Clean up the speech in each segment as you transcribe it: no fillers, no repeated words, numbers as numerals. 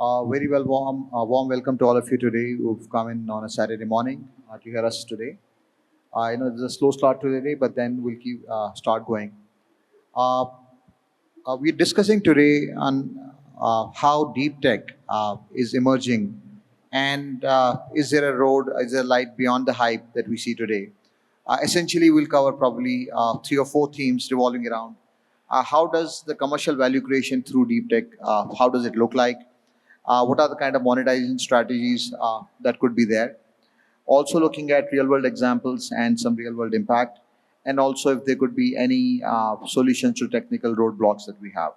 Warm welcome to all of you today who've come in on a Saturday morning to hear us today. I know there's a slow start to the day, but then we'll keep start going. Uh, we're discussing today on how deep tech is emerging, and is there a road, is there a light beyond the hype that we see today? Essentially, we'll cover probably three or four themes revolving around how does the commercial value creation through deep tech, how does it look like? What are the kind of monetization strategies that could be there? Also looking at real world examples and some real world impact, and also if there could be any solutions to technical roadblocks that we have,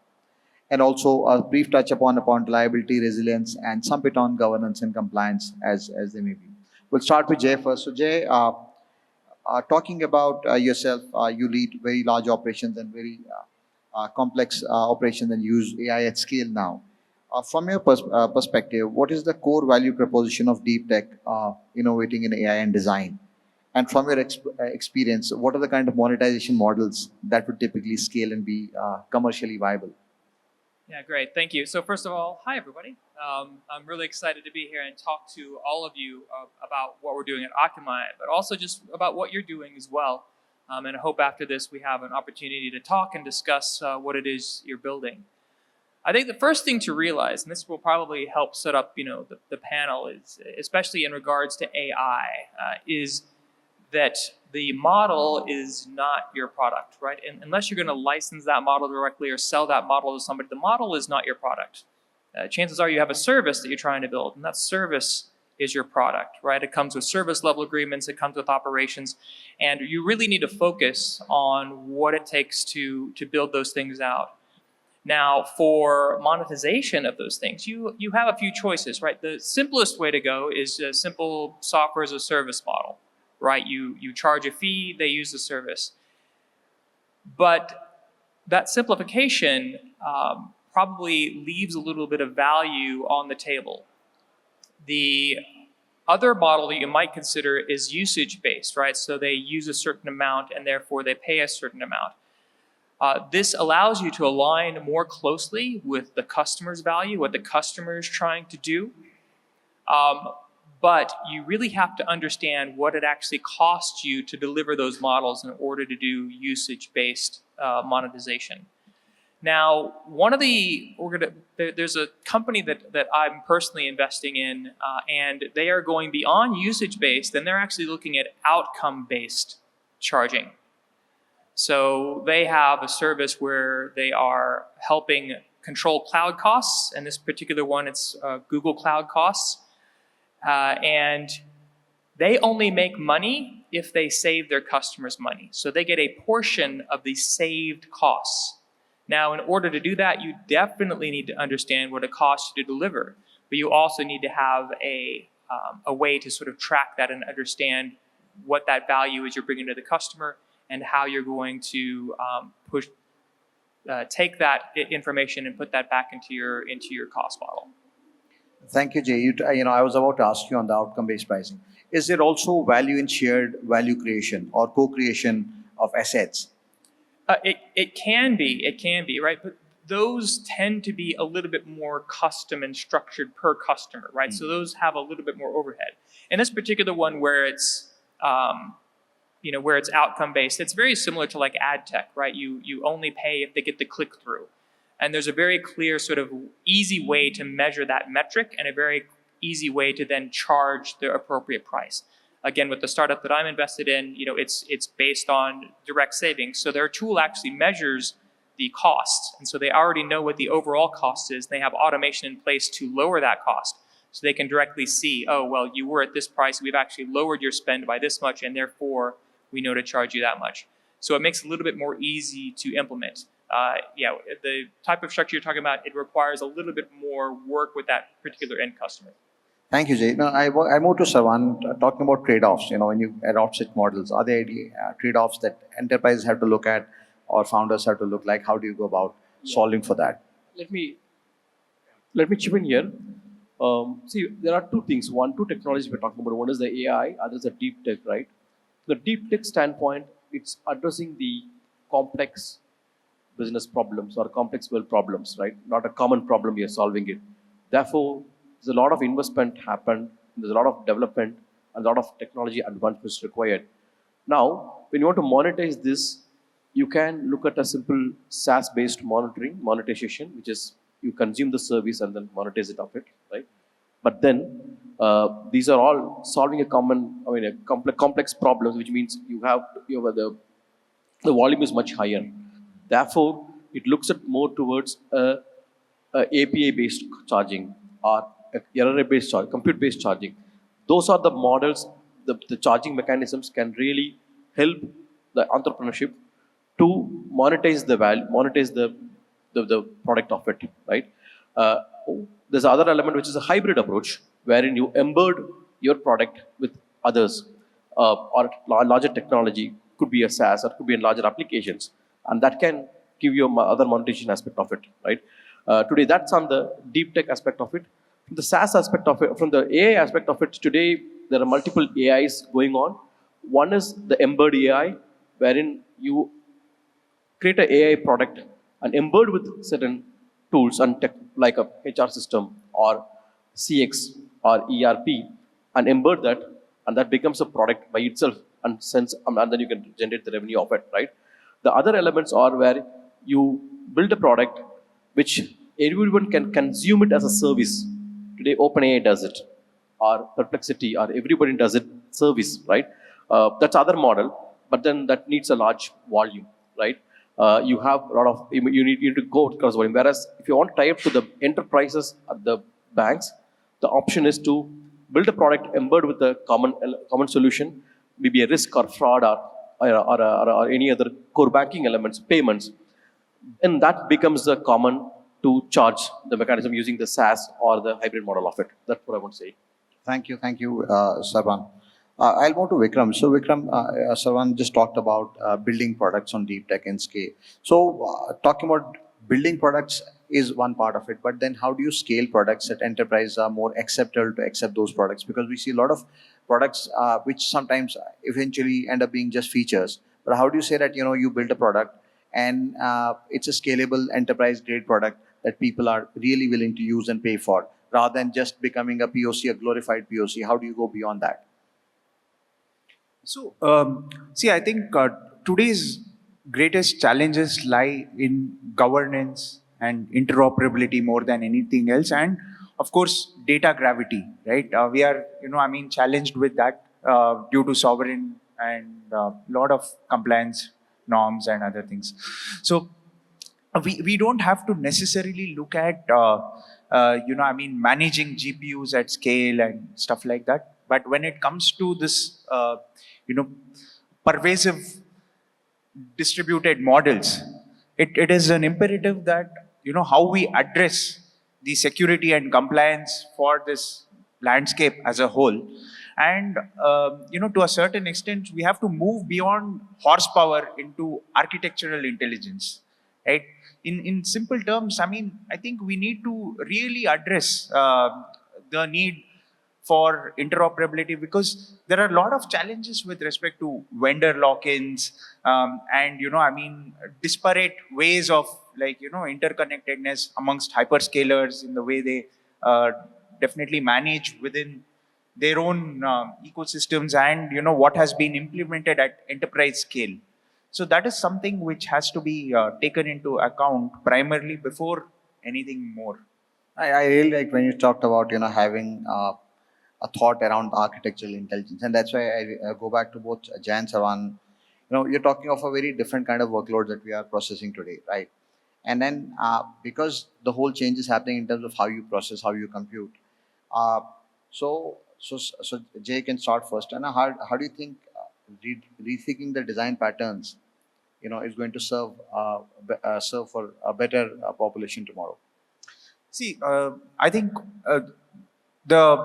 and also a brief touch upon reliability, resilience, and some bit on governance and compliance as they may be. We'll start with Jay first. So Jay, talking about yourself, you lead very large operations and very complex operations and use AI at scale now. From your perspective, what is the core value proposition of deep tech innovating in AI and design? And from your experience, what are the kind of monetization models that would typically scale and be commercially viable? Yeah, great. Thank you. So first of all, hi, everybody. I'm really excited to be here and talk to all of you about what we're doing at Akamai, but also just about what you're doing as well. And I hope after this we have an opportunity to talk and discuss what it is you're building. I think the first thing to realize, and this will probably help set up the panel, is especially in regards to AI, is that the model is not your product, right? And unless you're going to license that model directly or sell that model to somebody, the model is not your product. Chances are you have a service that you're trying to build, and that service is your product, right? It comes with service level agreements, it comes with operations, and you really need to focus on what it takes to build those things out. Now, for monetization of those things, you have a few choices, right? The simplest way to go is a simple software as a service model, right? You charge a fee, they use the service. But that simplification probably leaves a little bit of value on the table. The other model that you might consider is usage-based, right? So they use a certain amount and therefore they pay a certain amount. This allows you to align more closely with the customer's value, what the customer is trying to do. But you really have to understand what it actually costs you to deliver those models in order to do usage-based monetization. Now, there's a company that I'm personally investing in, and they are going beyond usage-based, and they're actually looking at outcome-based charging. So they have a service where they are helping control cloud costs. And this particular one, it's Google Cloud costs. And they only make money if they save their customers money. So they get a portion of the saved costs. Now, in order to do that, you definitely need to understand what it costs you to deliver. But you also need to have a way to sort of track that and understand what that value is you're bringing to the customer, and how you're going to take that information and put that back into your cost model. Thank you, Jay. I was about to ask you on the outcome-based pricing. Is there also value in shared value creation or co-creation of assets? It can be, right? But those tend to be a little bit more custom and structured per customer, right? So those have a little bit more overhead. In this particular one, where it's where it's outcome-based, it's very similar to like ad tech, right? You only pay if they get the click-through. And there's a very clear sort of easy way to measure that metric and a very easy way to then charge the appropriate price. Again, with the startup that I'm invested in, it's based on direct savings. So their tool actually measures the costs. And so they already know what the overall cost is. They have automation in place to lower that cost. So they can directly see, oh, well, you were at this price. We've actually lowered your spend by this much, and therefore we know to charge you that much. So it makes it a little bit more easy to implement. The type of structure you're talking about, it requires a little bit more work with that particular end customer. Thank you, Jay. Now, I moved to Savan, talking about trade-offs. When you adopt such models, are there any trade-offs that enterprises have to look at or founders have to look like? How do you go about solving for that? Let me chip in here. See, there are two things. Two technologies we're talking about. One is the AI, other is the deep tech, right? The deep tech standpoint, it's addressing the complex business problems or complex world problems, right? Not a common problem, you're solving it. Therefore, there's a lot of investment happened, there's a lot of development, and a lot of technology advancements required. Now, when you want to monetize this, you can look at a simple SaaS-based monetization, which is you consume the service and then monetize it of it, right? But then these are all solving a complex problems, which means you have the volume is much higher. Therefore, it looks at more towards a API-based charging or error-based charging, compute-based charging. Those are the models. The charging mechanisms can really help the entrepreneurship to monetize the value, monetize the product of it, right? Uh, there's another element which is a hybrid approach, wherein you embed your product with others or larger technology, could be a SaaS or could be in larger applications, and that can give you other monetization aspect of it, right? Today, that's on the deep tech aspect of it. From the SaaS aspect of it, from the AI aspect of it, today there are multiple AIs going on. One is the embed AI, wherein you create an AI product and embed with certain tools and tech, like a HR system or CX or ERP, and embed that, and that becomes a product by itself, and and then you can generate the revenue of it, right? The other elements are where you build a product which everyone can consume it as a service. Today, OpenAI does it, or Perplexity, or everybody does it service, right? That's other model, but then that needs a large volume, right? You have a lot of you need to go across volume. Whereas if you want to tie up to the enterprises at the banks, the option is to build a product embed with a common solution, maybe a risk or fraud or any other core banking elements, payments, and that becomes the common to charge the mechanism using the SaaS or the hybrid model of it. That's what I want to say. Thank you, Sarwan. I'll move to Vikram. So, Vikram, Sarwan just talked about building products on deep tech and scale. So, talking about building products is one part of it, but then how do you scale products that enterprises are more acceptable to accept those products? Because we see a lot of products which sometimes eventually end up being just features. But how do you say that you build a product and it's a scalable enterprise grade product that people are really willing to use and pay for, rather than just becoming a POC, a glorified POC? How do you go beyond that? So, see, I think today's greatest challenges lie in governance and interoperability more than anything else, and of course, data gravity, right? We are, challenged with that due to sovereign and a lot of compliance norms and other things. So, we don't have to necessarily look at managing GPUs at scale and stuff like that. But when it comes to this pervasive distributed models, it is an imperative that how we address the security and compliance for this landscape as a whole. And to a certain extent, we have to move beyond horsepower into architectural intelligence, right? In simple terms, I think we need to really address the need for interoperability, because there are a lot of challenges with respect to vendor lock-ins and disparate ways of interconnectedness amongst hyperscalers in the way they definitely manage within their own ecosystems, and what has been implemented at enterprise scale. So that is something which has to be taken into account primarily before anything more. I really like when you talked about having a thought around architectural intelligence, and that's why I go back to both Jay and Sarwan. You're talking of a very different kind of workload that we are processing today, right? And then because the whole change is happening in terms of how you process, how you compute. Uh, so Jay can start first. And how do you think rethinking the design patterns, is going to serve for a better population tomorrow? See, I think the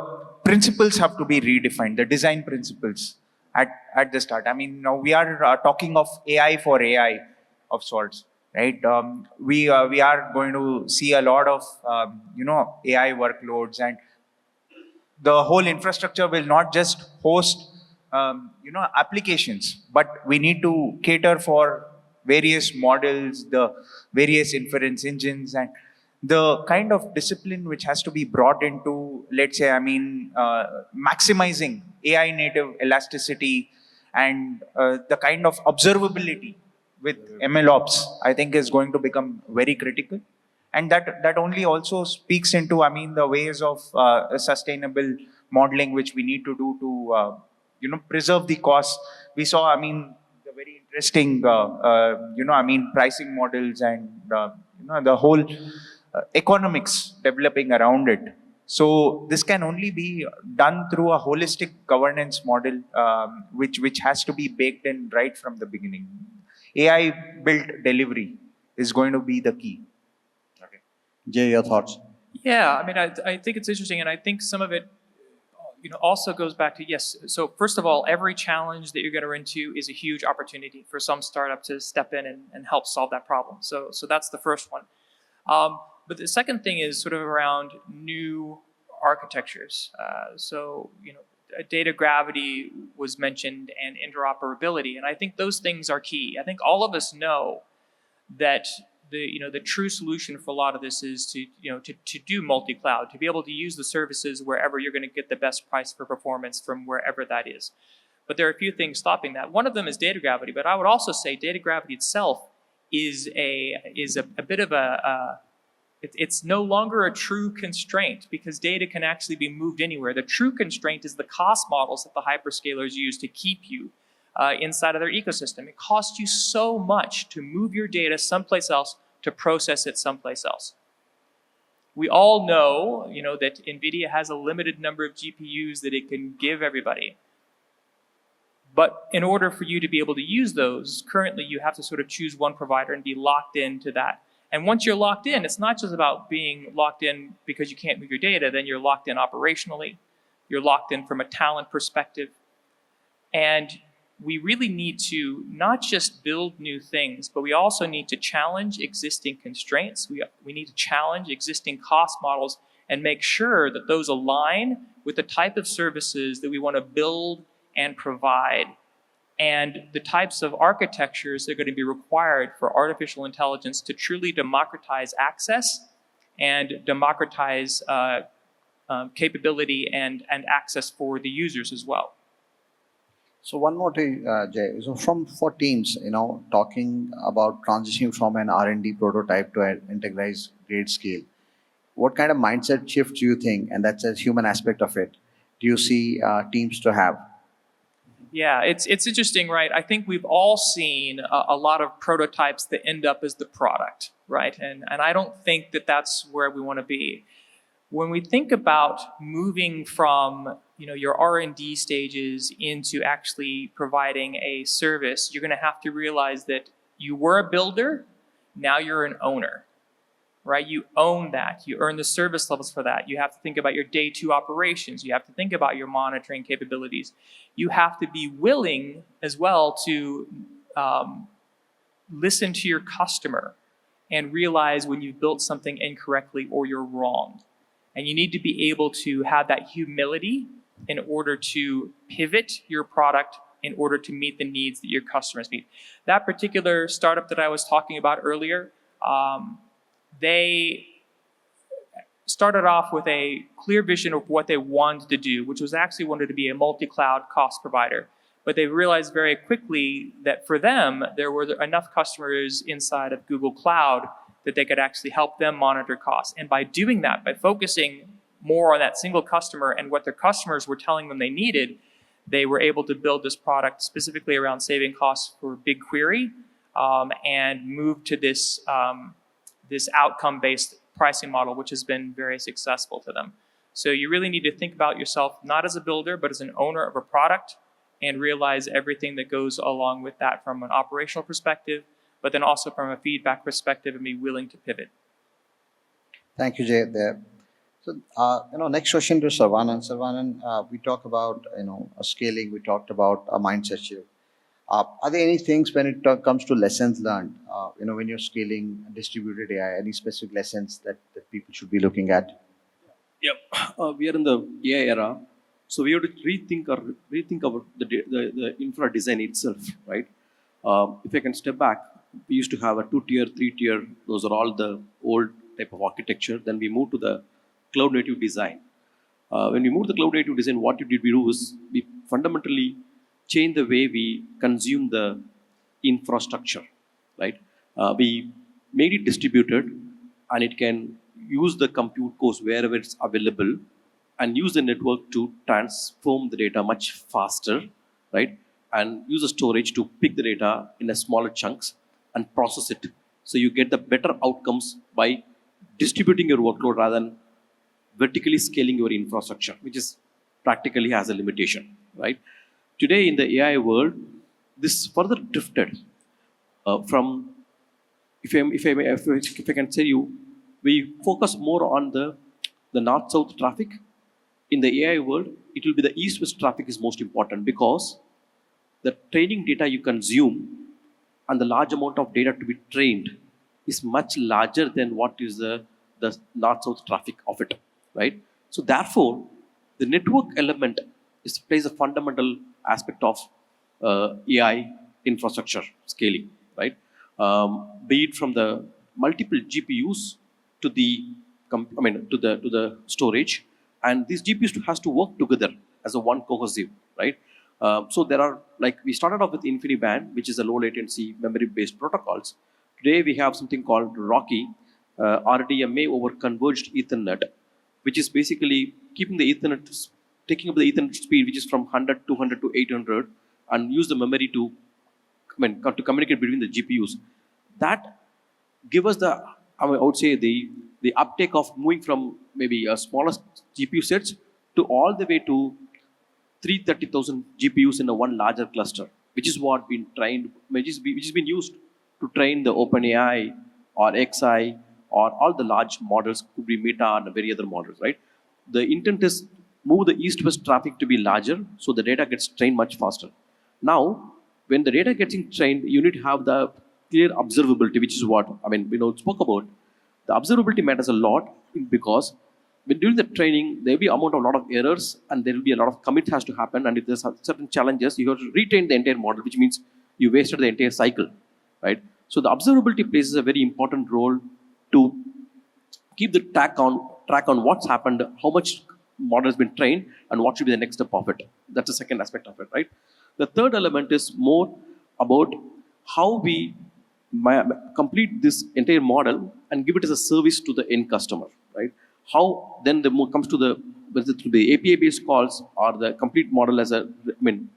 principles have to be redefined, the design principles at the start. Now we are talking of AI for AI of sorts, right? We are going to see a lot of, AI workloads, and the whole infrastructure will not just host, applications, but we need to cater for various models, the various inference engines, and the kind of discipline which has to be brought into, let's say, maximizing AI native elasticity and the kind of observability with ML ops, I think is going to become very critical. And that only also speaks into, the ways of sustainable modeling which we need to do to, preserve the costs. We saw, the very interesting, pricing models and, the whole economics developing around it. So this can only be done through a holistic governance model, which has to be baked in right from the beginning. AI built delivery is going to be the key. Jay, your thoughts? Yeah, I think it's interesting, and I think some of it, also goes back to, yes. So first of all, every challenge that you're going to run into is a huge opportunity for some startup to step in and help solve that problem. So that's the first one. But the second thing is sort of around new architectures. Data gravity was mentioned and interoperability, and I think those things are key. I think all of us know that the true solution for a lot of this is to do multi-cloud, to be able to use the services wherever you're going to get the best price for performance from wherever that is. But there are a few things stopping that. One of them is data gravity, but I would also say data gravity itself is a bit of it's no longer a true constraint because data can actually be moved anywhere. The true constraint is the cost models that the hyperscalers use to keep you inside of their ecosystem. It costs you so much to move your data someplace else to process it someplace else. We all know, that NVIDIA has a limited number of GPUs that it can give everybody. But in order for you to be able to use those, currently you have to sort of choose one provider and be locked into that. And once you're locked in, it's not just about being locked in because you can't move your data, then you're locked in operationally. You're locked in from a talent perspective. And we really need to not just build new things, but we also need to challenge existing constraints. We need to challenge existing cost models and make sure that those align with the type of services that we want to build and provide, and the types of architectures that are going to be required for artificial intelligence to truly democratize access and democratize capability and access for the users as well. So one more thing, Jay. So for teams, talking about transitioning from an R&D prototype to an enterprise grade scale, what kind of mindset shift do you think, and that's a human aspect of it, do you see teams to have? Yeah, it's interesting, right? I think we've all seen a lot of prototypes that end up as the product, right? And I don't think that that's where we want to be. When we think about moving from your R&D stages into actually providing a service, you're going to have to realize that you were a builder, now you're an owner, right? You own that. You earn the service levels for that. You have to think about your day two operations. You have to think about your monitoring capabilities. You have to be willing as well to listen to your customer and realize when you've built something incorrectly or you're wrong. And you need to be able to have that humility in order to pivot your product in order to meet the needs that your customers need. That particular startup that I was talking about earlier, they started off with a clear vision of what they wanted to do, which was actually wanted to be a multi-cloud cost provider. But they realized very quickly that for them, there were enough customers inside of Google Cloud that they could actually help them monitor costs. And by doing that, by focusing more on that single customer and what their customers were telling them they needed, they were able to build this product specifically around saving costs for BigQuery and move to this, this outcome-based pricing model, which has been very successful to them. So you really need to think about yourself not as a builder, but as an owner of a product and realize everything that goes along with that from an operational perspective, but then also from a feedback perspective and be willing to pivot. Thank you, Jay. There. So, next question to Sarvanan. Sarvanan, we talk about, scaling. We talked about a mindset shift. Are there any things when it comes to lessons learned, when you're scaling distributed AI, any specific lessons that people should be looking at? Yep. We are in the AI era, so we have to rethink about the infra design itself, right? If I can step back, we used to have a 2-tier, 3-tier. Those are all the old type of architecture. Then we moved to the cloud native design. When we moved to the cloud native design, what did we do is we fundamentally changed the way we consume the infrastructure, right? We made it distributed, and it can use the compute cores wherever it's available, and use the network to transform the data much faster, right? And use the storage to pick the data in a smaller chunks and process it. So you get the better outcomes by distributing your workload rather than vertically scaling your infrastructure, which is practically has a limitation, right? Today in the AI world, this further drifted from, if I can tell you, we focus more on the north-south traffic. In the AI world, it will be the east-west traffic is most important, because the training data you consume and the large amount of data to be trained is much larger than what is the north-south traffic of it, right? So therefore, the network element plays a fundamental aspect of AI infrastructure scaling, right? Be it from the multiple GPUs to the to the storage, and these GPUs has to work together as a one cohesive, right? So there are, like, we started off with InfiniBand, which is a low latency memory based protocols. Today we have something called Rocky, RDMA over converged Ethernet, which is basically keeping the Ethernet, taking up the Ethernet speed, which is from 100, 200 to 800, and use the memory to, to communicate between the GPUs. That give us the, I would say, the uptake of moving from maybe a smaller GPU sets to all the way to 330,000 GPUs in a one larger cluster, which is what been trained, which has been used to train the OpenAI or XI or all the large models, could be Meta and very other models, right? The intent is move the east-west traffic to be larger, so the data gets trained much faster. Now, when the data gets trained, you need to have the clear observability, which is what we spoke about. The observability matters a lot, because when during the training, there will be a lot of errors, and there will be a lot of commit has to happen. And if there's certain challenges, you have to retrain the entire model, which means you wasted the entire cycle, right? So the observability plays a very important role to keep the track on what's happened, how much model has been trained, and what should be the next step of it. That's the second aspect of it, right? The third element is more about how we complete this entire model and give it as a service to the end customer, right? How then comes to the, whether through the API-based calls or the complete model as a,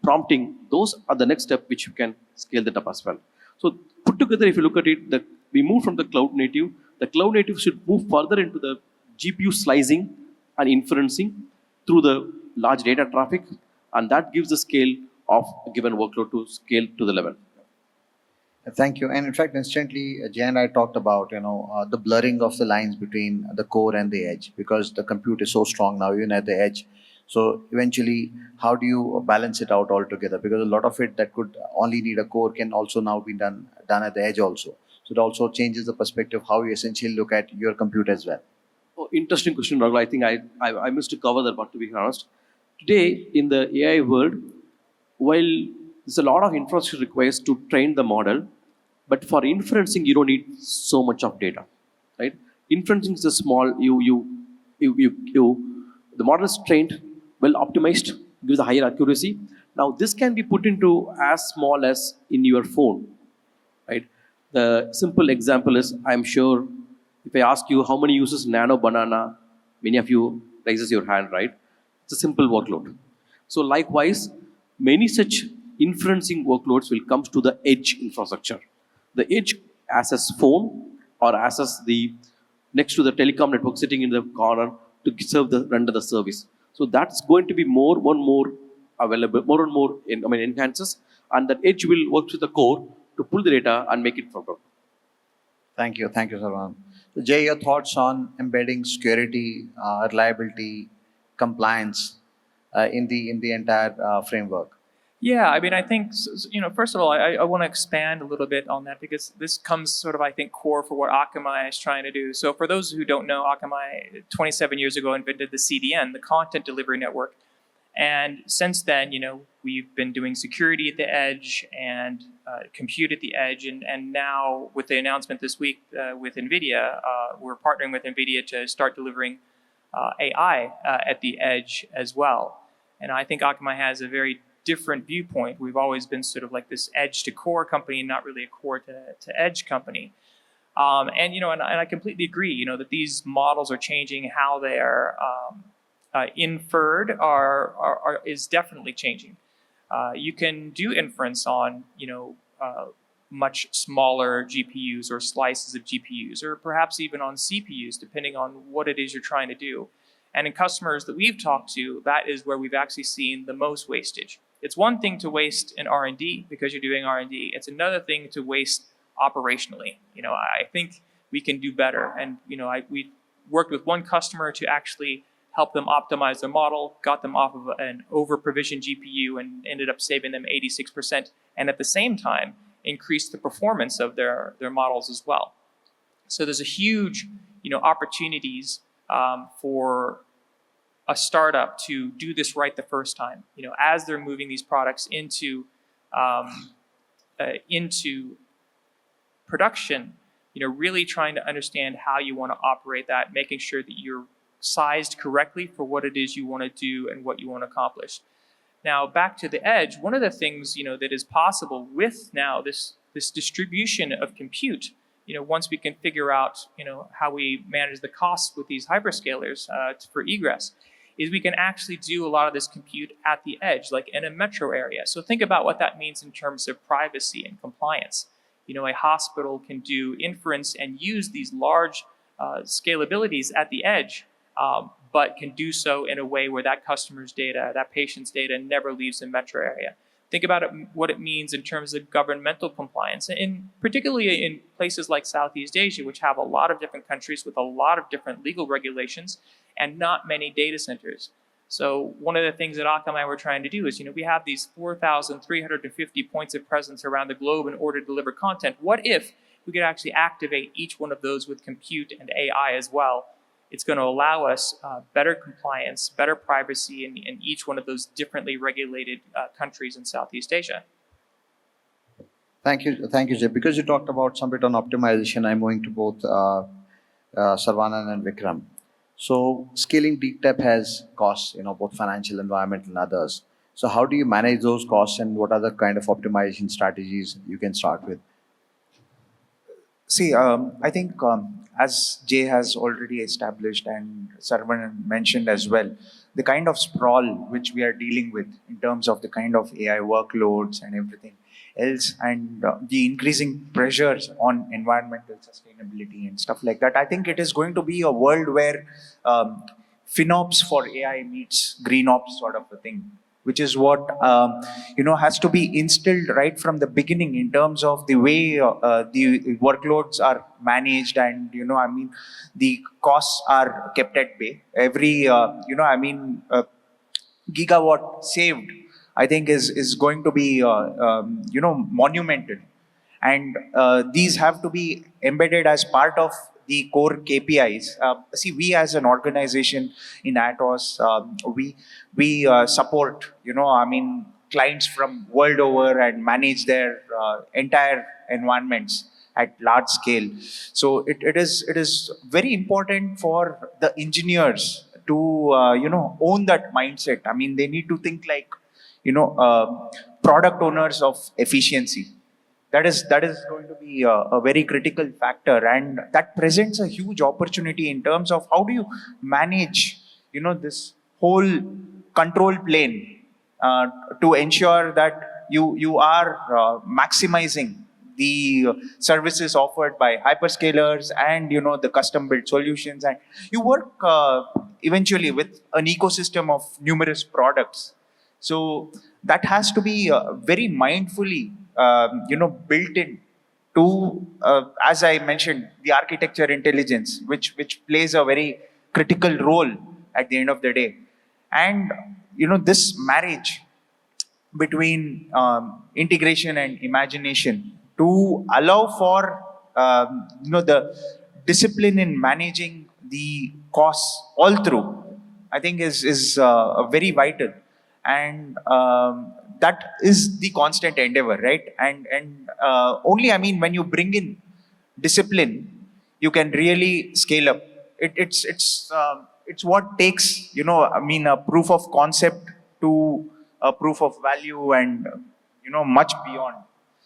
prompting, those are the next step which you can scale that up as well. So put together, if you look at it, that we move from the cloud native should move further into the GPU slicing and inferencing through the large data traffic, and that gives the scale of a given workload to scale to the level. Thank you. And in fact, instantly, Jay and I talked about the blurring of the lines between the core and the edge, because the compute is so strong now, even at the edge. So eventually, how do you balance it out altogether? Because a lot of it that could only need a core can also now be done at the edge also. So it also changes the perspective how you essentially look at your compute as well. Oh, interesting question, Raghu. I think I missed to cover that part, to be honest. Today, in the AI world, while there's a lot of infrastructure requires to train the model, but for inferencing, you don't need so much of data, right? Inferencing is a small, the model is trained, well optimized, gives a higher accuracy. Now, this can be put into as small as in your phone, right? The simple example is, I'm sure if I ask you how many uses Nano Banana, many of you raises your hand, right? It's a simple workload. So likewise, many such inferencing workloads will come to the edge infrastructure. The edge access phone or access the next to the telecom network sitting in the corner to serve the render the service. So that's going to be more available, more and more enhances, and that edge will work with the core to pull the data and make it forward. Thank you, Sarwan. So Jay, your thoughts on embedding security, reliability, compliance in the entire framework? Yeah, I think, first of all, I want to expand a little bit on that, because this comes sort of, I think, core for what Akamai is trying to do. So for those who don't know, Akamai 27 years ago invented the CDN, the Content Delivery Network. And since then, we've been doing security at the edge and compute at the edge. And now with the announcement this week with NVIDIA, we're partnering with NVIDIA to start delivering AI at the edge as well. And I think Akamai has a very different viewpoint. We've always been sort of like this edge to core company, not really a core to edge company. And I completely agree, that these models are changing. How they are inferred is definitely changing. You can do inference on, much smaller GPUs or slices of GPUs, or perhaps even on CPUs, depending on what it is you're trying to do. And in customers that we've talked to, that is where we've actually seen the most wastage. It's one thing to waste in R&D because you're doing R&D. It's another thing to waste operationally. I think we can do better. And we worked with one customer to actually help them optimize their model, got them off of an over-provisioned GPU, and ended up saving them 86%. And at the same time, increased the performance of their models as well. So there's a huge, opportunities for a startup to do this right the first time. As they're moving these products into production, really trying to understand how you want to operate that, making sure that you're sized correctly for what it is you want to do and what you want to accomplish. Now, back to the edge, one of the things, that is possible with now this distribution of compute, once we can figure out, how we manage the costs with these hyperscalers for egress, is we can actually do a lot of this compute at the edge, like in a metro area. So think about what that means in terms of privacy and compliance. A hospital can do inference and use these large scalabilities at the edge, but can do so in a way where that customer's data, that patient's data never leaves the metro area. Think about what it means in terms of governmental compliance, and particularly in places like Southeast Asia, which have a lot of different countries with a lot of different legal regulations and not many data centers. So one of the things at Akamai we're trying to do is, we have these 4,350 points of presence around the globe in order to deliver content. What if we could actually activate each one of those with compute and AI as well? It's going to allow us better compliance, better privacy in each one of those differently regulated countries in Southeast Asia. Thank you, Jay. Because you talked about some bit on optimization, I'm going to both Sarvanan and Vikram. So scaling deep tech has costs, both financial, environmental, and others. So how do you manage those costs, and what are the kind of optimization strategies you can start with? See, I think as Jay has already established and Sarvan mentioned as well, the kind of sprawl which we are dealing with in terms of the kind of AI workloads and everything else, and the increasing pressures on environmental sustainability and stuff like that, I think it is going to be a world where FinOps for AI meets GreenOps sort of a thing, which is what has to be instilled right from the beginning in terms of the way the workloads are managed, and the costs are kept at bay. Every gigawatt saved, I think is going to be monumental, and these have to be embedded as part of the core KPIs. We as an organization in Atos, we support, clients from world over and manage their entire environments at large scale. So it is very important for the engineers to, own that mindset. They need to think like, product owners of efficiency. That is going to be a very critical factor, and that presents a huge opportunity in terms of how do you manage, this whole control plane to ensure that you are maximizing the services offered by hyperscalers and the custom built solutions, and you work eventually with an ecosystem of numerous products. So that has to be very mindfully built in to, as I mentioned, the architecture intelligence, which plays a very critical role at the end of the day. And, this marriage between integration and imagination to allow for, the discipline in managing the costs all through, I think is very vital. and that is the constant endeavor, right? And only, I mean, when you bring in discipline, you can really scale up. It's what takes, I mean, a proof of concept to a proof of value, and much beyond.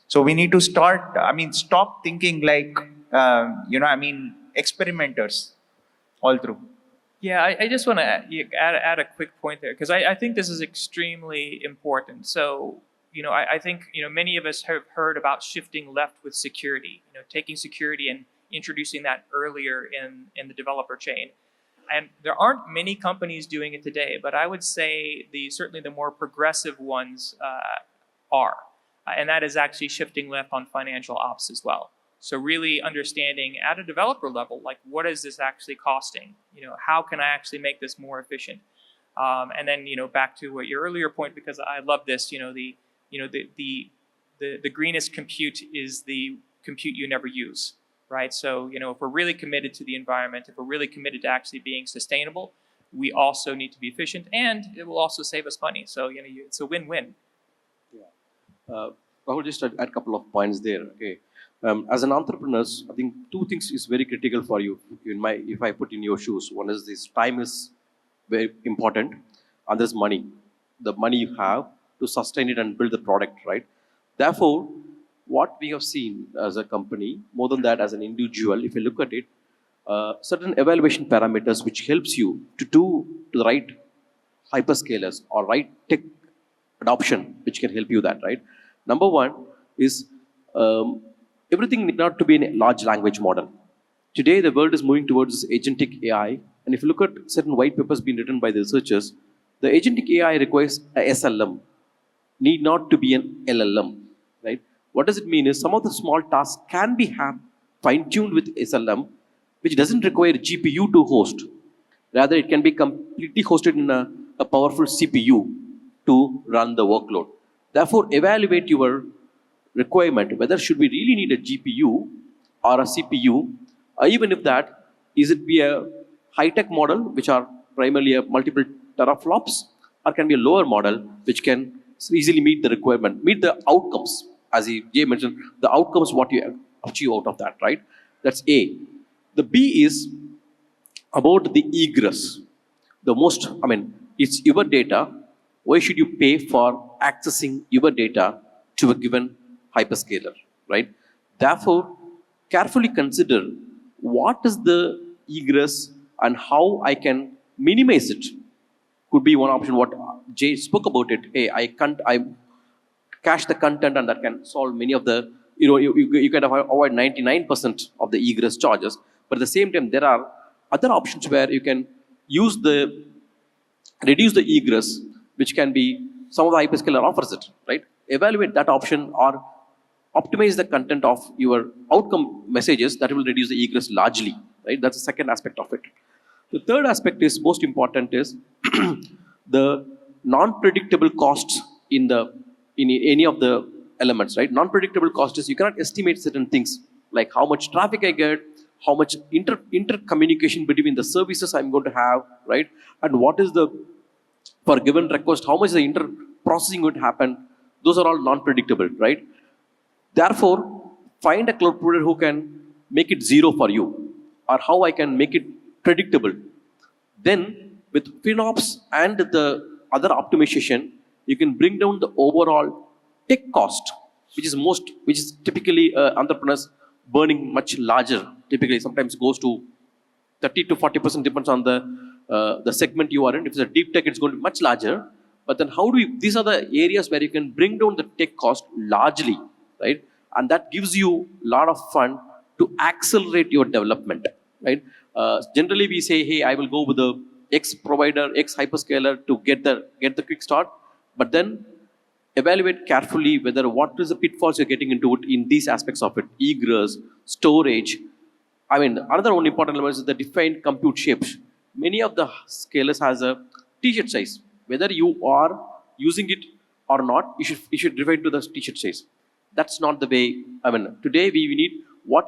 So we need to stop thinking like I mean, experimenters all through. Yeah, I just want to add a quick point there, because I think this is extremely important. So, I think, many of us have heard about shifting left with security, taking security and introducing that earlier in the developer chain. And there aren't many companies doing it today, but I would say certainly the more progressive ones are. And that is actually shifting left on financial ops as well. So really understanding at a developer level, like, what is this actually costing? How can I actually make this more efficient? And then, back to what your earlier point, because I love this, the greenest compute is the compute you never use, right? So, if we're really committed to the environment, if we're really committed to actually being sustainable, we also need to be efficient, and it will also save us money. So, it's a win-win. I will just add a couple of points there. Okay, as an entrepreneur, I think two things is very critical for you. If I put in your shoes, one is this: time is very important, and there's money. The money you have to sustain it and build the product, right? Therefore, what we have seen as a company, more than that, as an individual, if you look at it, certain evaluation parameters which helps you to do to the right hyperscalers or right tech adoption, which can help you that, right? Number one is everything need not to be in a large language model. Today, the world is moving towards agentic AI, and if you look at certain white papers being written by the researchers, the agentic AI requires a SLM, need not to be an LLM, right? What does it mean is some of the small tasks can be fine-tuned with SLM, which doesn't require GPU to host. Rather, it can be completely hosted in a powerful CPU to run the workload. Therefore, evaluate your requirement, whether should we really need a GPU or a CPU, or even if that, is it be a high-tech model, which are primarily a multiple teraflops, or can be a lower model, which can easily meet the requirement, meet the outcomes, as Jay mentioned, the outcomes what you achieve out of that, right? That's A. The B is about the egress. The most, it's your data. Why should you pay for accessing your data to a given hyperscaler, right? Therefore, carefully consider what is the egress and how I can minimize it. Could be one option. What Jay spoke about it. Hey, I cache the content, and that can solve many of the. You can avoid 99% of the egress charges. But at the same time, there are other options where you can reduce the egress, which can be some of the hyperscaler offers it, right? Evaluate that option or optimize the content of your outcome messages that will reduce the egress largely, right? That's the second aspect of it. The third aspect is most important is the non-predictable costs in any of the elements, right? Non-predictable cost is you cannot estimate certain things like how much traffic I get, how much intercommunication between the services I'm going to have, right? And what is the, for a given request, how much the inter-processing would happen. Those are all non-predictable, right? Therefore, find a cloud provider who can make it zero for you, or how I can make it predictable. Then, with FinOps and the other optimization, you can bring down the overall tech cost, which is typically entrepreneurs burning much larger. Typically, sometimes goes to 30 to 40%, depends on the segment you are in. If it's a deep tech, it's going to be much larger. But then these are the areas where you can bring down the tech cost largely, right? And that gives you a lot of fun to accelerate your development, right? Generally, we say, hey, I will go with the X provider, X hyperscaler to get the quick start. But then evaluate carefully whether what is the pitfalls you're getting into it in these aspects of it: egress, storage. Another one important element is the defined compute shapes. Many of the scalers has a t-shirt size. Whether you are using it or not, you should define to the t-shirt size. That's not the way. Today we need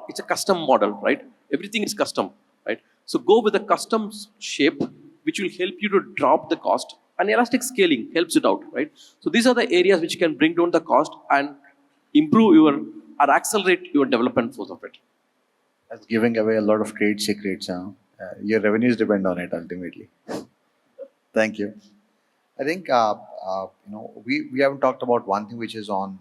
it's a custom model, right? Everything is custom, right? So go with a custom shape, which will help you to drop the cost and elastic scaling helps it out, right? So these are the areas which can bring down the cost and improve your or accelerate your development force of it. That's giving away a lot of trade secrets. Huh? Your revenues depend on it ultimately. Thank you. I think we haven't talked about one thing which is on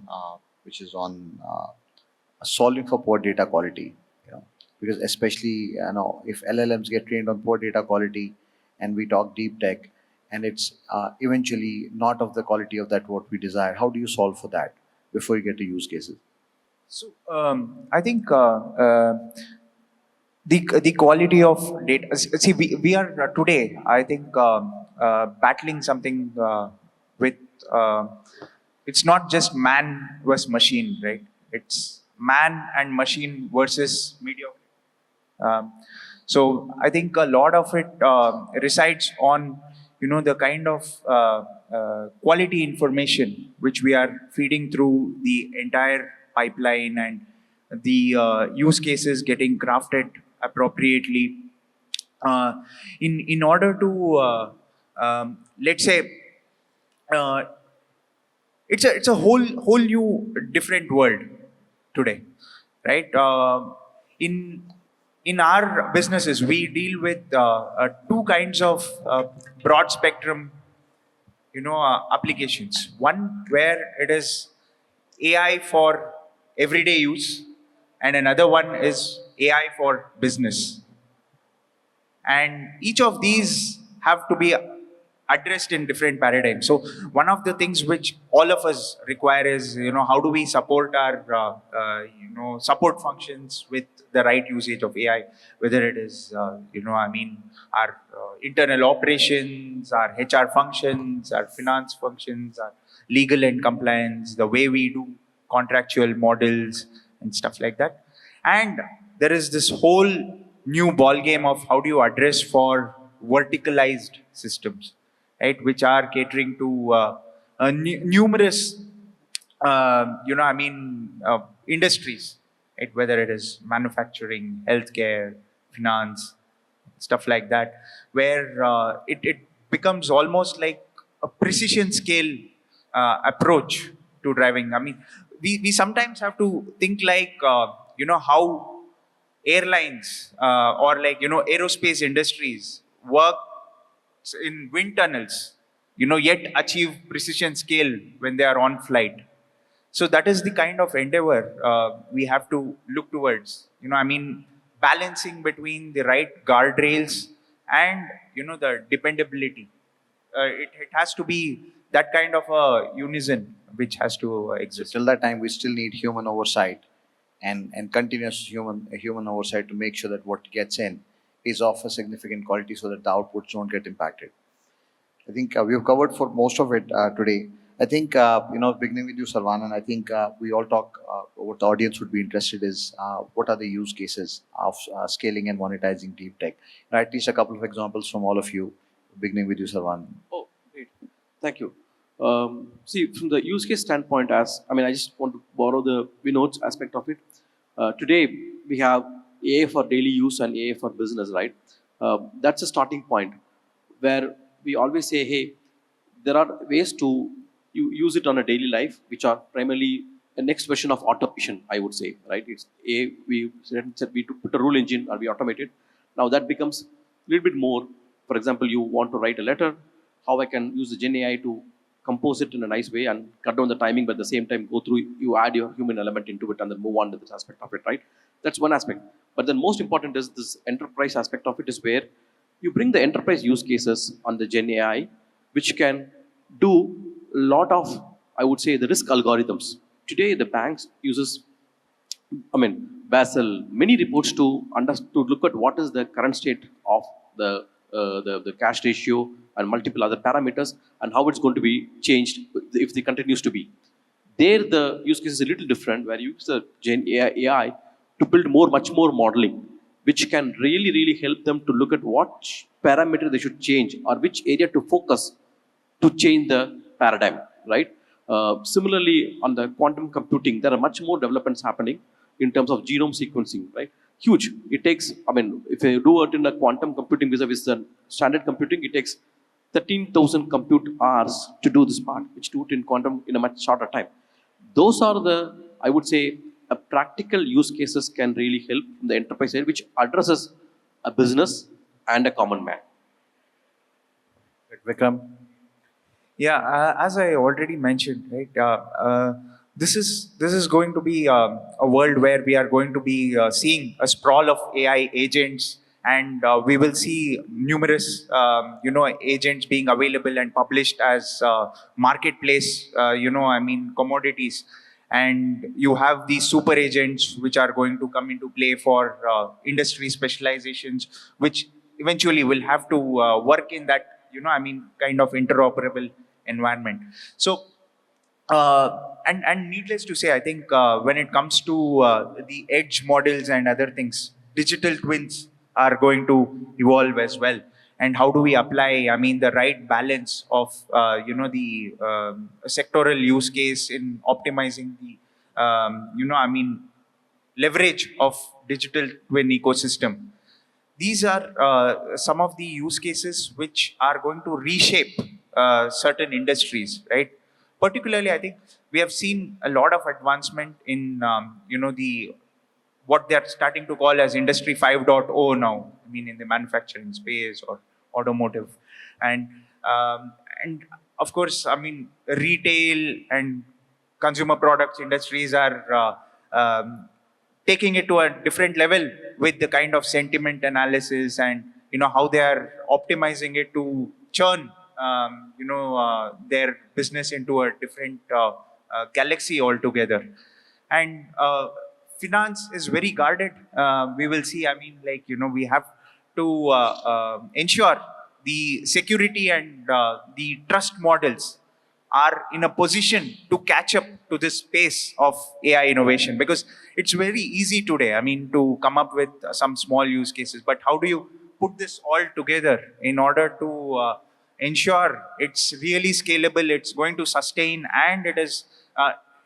solving for poor data quality. You know, because especially if LLMs get trained on poor data quality, and we talk deep tech, and it's eventually not of the quality of that what we desire. How do you solve for that before you get to use cases? So I think the quality of data. See, we are today, I think, battling something with. It's not just man versus machine, right? It's man and machine versus mediocrity. Um, so I think a lot of it resides on the kind of quality information which we are feeding through the entire pipeline, and the use cases getting crafted appropriately in order to let's say uh, it's a whole new different world today, right? In in our businesses, we deal with two kinds of broad spectrum, applications. One where it is AI for everyday use, and another one is AI for business. And each of these have to be addressed in different paradigms. So one of the things which all of us require is, how do we support our support functions with the right usage of AI, whether it is our internal operations, our HR functions, our finance functions, our legal and compliance, the way we do contractual models and stuff like that. And there is this whole new ball game of how do you address for verticalized systems, right, which are catering to numerous industries, right, whether it is manufacturing, healthcare, finance, stuff like that, where it becomes almost like a precision scale approach to driving. I mean, we sometimes have to think like how airlines or like aerospace industries work in wind tunnels, yet achieve precision scale when they are on flight. So that is the kind of endeavor we have to look towards. Balancing between the right guardrails and the dependability. It has to be that kind of a unison which has to exist. Till that time, we still need human oversight and continuous human oversight to make sure that what gets in is of a significant quality so that the outputs don't get impacted. I think we've covered for most of it today. I think, beginning with you, Sarvanan, I think we all talk, what the audience would be interested is what are the use cases of scaling and monetizing deep tech? At least a couple of examples from all of you, beginning with you, Sarvanan. Oh, great. Thank you. See, from the use case standpoint, I just want to borrow the Vinod's aspect of it. Today, we have AI for daily use and AI for business, right? That's a starting point where we always say, hey, there are ways to use it on a daily life, which are primarily the next version of automation, I would say, right? It's we said we to put a rule engine or we automate it. Now that becomes a little bit more. For example, you want to write a letter, how I can use the Gen AI to compose it in a nice way and cut down the timing, but at the same time go through, you add your human element into it and then move on to this aspect of it, right? That's one aspect. But then most important is this enterprise aspect of it is where you bring the enterprise use cases on the Gen AI, which can do a lot of, I would say, the risk algorithms. Today, the banks uses, Basel, many reports to look at what is the current state of the cash ratio and multiple other parameters and how it's going to be changed if it continues to be. There, the use case is a little different, where you use the Gen AI to build much more modeling, which can really help them to look at what parameter they should change or which area to focus to change the paradigm, right? Similarly, on the quantum computing, there are much more developments happening in terms of genome sequencing, right? Huge. It takes, if you do it in a quantum computing vis-a-vis the standard computing, it takes 13,000 compute hours to do this part, which do it in quantum in a much shorter time. Those are the, I would say, a practical use cases can really help from the enterprise side, which addresses a business and a common man. Vikram. Yeah, as I already mentioned, right, this is going to be a world where we are going to be seeing a sprawl of AI agents, and we will see numerous, agents being available and published as marketplace, commodities. And you have these super agents which are going to come into play for industry specializations, which eventually will have to work in that, kind of interoperable environment. So, and needless to say, I think when it comes to the edge models and other things, digital twins are going to evolve as well. And how do we apply, the right balance of, the sectoral use case in optimizing the, leverage of digital twin ecosystem? These are some of the use cases which are going to reshape certain industries, right? Particularly, I think we have seen a lot of advancement in, the what they are starting to call as Industry 5.0 now. I mean, in the manufacturing space or automotive, and and of course, retail and consumer products industries are taking it to a different level with the kind of sentiment analysis and how they are optimizing it to churn their business into a different galaxy altogether. And finance is very guarded. We will see, we have to ensure the security and the trust models are in a position to catch up to this pace of AI innovation, because it's very easy today, to come up with some small use cases. But how do you put this all together in order to ensure it's really scalable, it's going to sustain, and it is,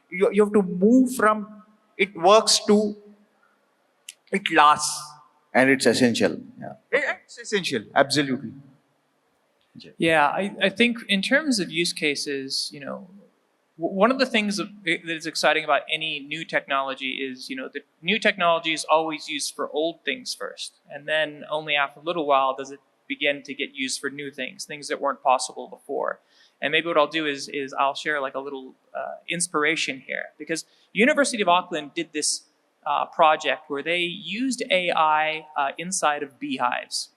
you have to move from it works to it lasts. And it's essential. Yeah. It's essential, absolutely. Yeah, I think in terms of use cases, one of the things that is exciting about any new technology is, the new technology is always used for old things first. And then only after a little while does it begin to get used for new things that weren't possible before. And maybe what I'll do is I'll share like a little inspiration here, because University of Auckland did this project where they used AI inside of beehives.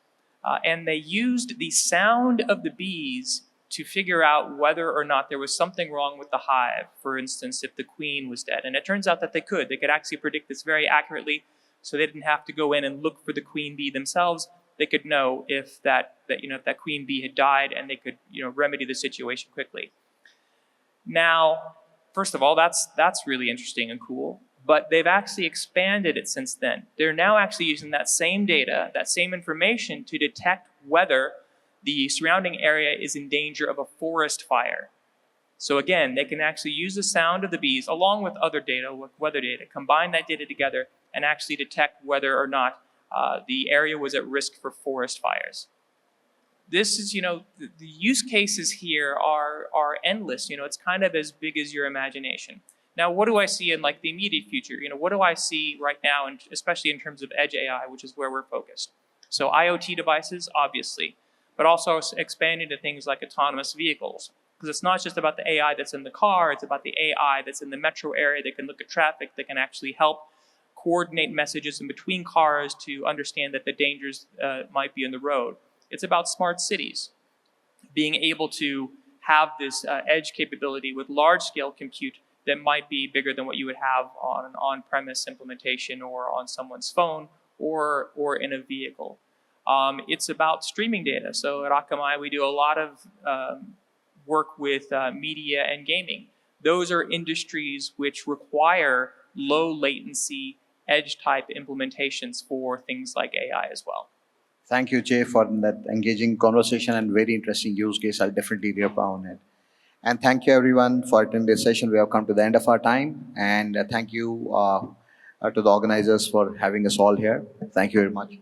And they used the sound of the bees to figure out whether or not there was something wrong with the hive. For instance, if the queen was dead. And it turns out that they could actually predict this very accurately, so they didn't have to go in and look for the queen bee themselves. They could know if that queen bee had died, and they could remedy the situation quickly. Now, first of all, that's really interesting and cool. But they've actually expanded it since then. They're now actually using that same data, that same information, to detect whether the surrounding area is in danger of a forest fire. So again, they can actually use the sound of the bees along with other data, with weather data, combine that data together and actually detect whether or not the area was at risk for forest fires. This is, the use cases here are endless. It's kind of as big as your imagination. Now, what do I see in like the immediate future? What do I see right now, and especially in terms of edge AI, which is where we're focused? So IoT devices, obviously, but also expanding to things like autonomous vehicles. Because it's not just about the AI that's in the car, it's about the AI that's in the metro area that can look at traffic, that can actually help coordinate messages in between cars to understand that the dangers might be in the road. It's about smart cities, being able to have this edge capability with large-scale compute that might be bigger than what you would have on an on-premise implementation or on someone's phone or in a vehicle. It's about streaming data. So at Akamai, we do a lot of work with media and gaming. Those are industries which require low latency edge type implementations for things like AI as well. Thank you, Jay, for that engaging conversation and very interesting use case. I'll definitely read upon it. And thank you, everyone, for attending this session. We have come to the end of our time. And thank you to the organizers for having us all here. Thank you very much.